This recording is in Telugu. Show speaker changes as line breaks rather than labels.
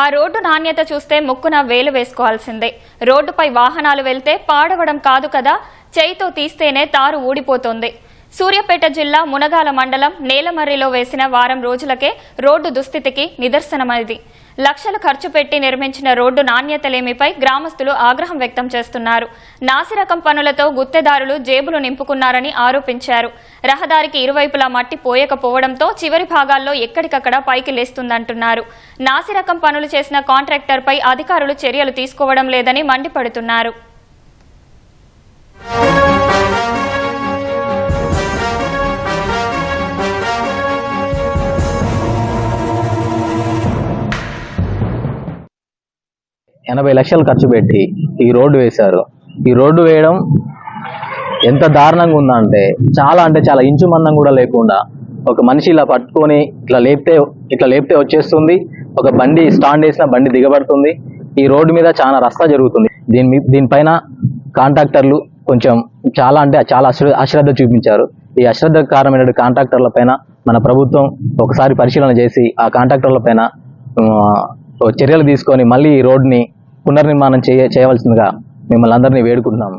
ఆ రోడ్డు నాణ్యత చూస్తే ముక్కున వేలు వేసుకోవాల్సిందే. రోడ్డుపై వాహనాలు వెళ్తే పాడవడం కాదు కదా, చేయితో తీస్తేనే తారు ఊడిపోతోంది. సూర్యాపేట జిల్లా మునగాల మండలం నేలమర్రిలో వేసిన వారం రోజులకే రోడ్డు దుస్థితికి నిదర్శనమైంది. లక్షలు ఖర్చు పెట్టి నిర్మించిన రోడ్డు నాణ్యతలేమిపై గ్రామస్తులు ఆగ్రహం వ్యక్తం చేస్తున్నారు. నాసిరకం పనులతో గుత్తెదారులు జేబులు నింపుకున్నారని ఆరోపించారు. రహదారికి ఇరువైపులా మట్టి పోయకపోవడంతో చివరి భాగాల్లో ఎక్కడికక్కడ పైకి లేస్తుందంటున్నారు. నాసిరకం పనులు చేసిన కాంట్రాక్టర్పై అధికారులు చర్యలు తీసుకోవడం లేదని మండిపడుతున్నారు.
$80 లక్షలు ఖర్చు పెట్టి ఈ రోడ్డు వేశారు. ఈ రోడ్డు వేయడం ఎంత దారుణంగా ఉందంటే చాలా ఇంచు మందం కూడా లేకుండా ఒక మనిషి ఇలా పట్టుకొని ఇట్లా లేపితే వచ్చేస్తుంది. ఒక బండి స్టాండ్ వేసిన బండి దిగబడుతుంది. ఈ రోడ్డు మీద చాలా రస్తా జరుగుతుంది. దీనిపైన కాంట్రాక్టర్లు కొంచెం చాలా అశ్రద్ధ చూపించారు. ఈ అశ్రద్ధకు కారణమైన కాంట్రాక్టర్ల పైన మన ప్రభుత్వం ఒకసారి పరిశీలన చేసి ఆ కాంట్రాక్టర్ల పైన చర్యలు తీసుకొని మళ్ళీ ఈ రోడ్ని పునర్నిర్మాణం చేయవలసిందిగా మిమ్మల్ని అందరినీ వేడుకుంటున్నాము.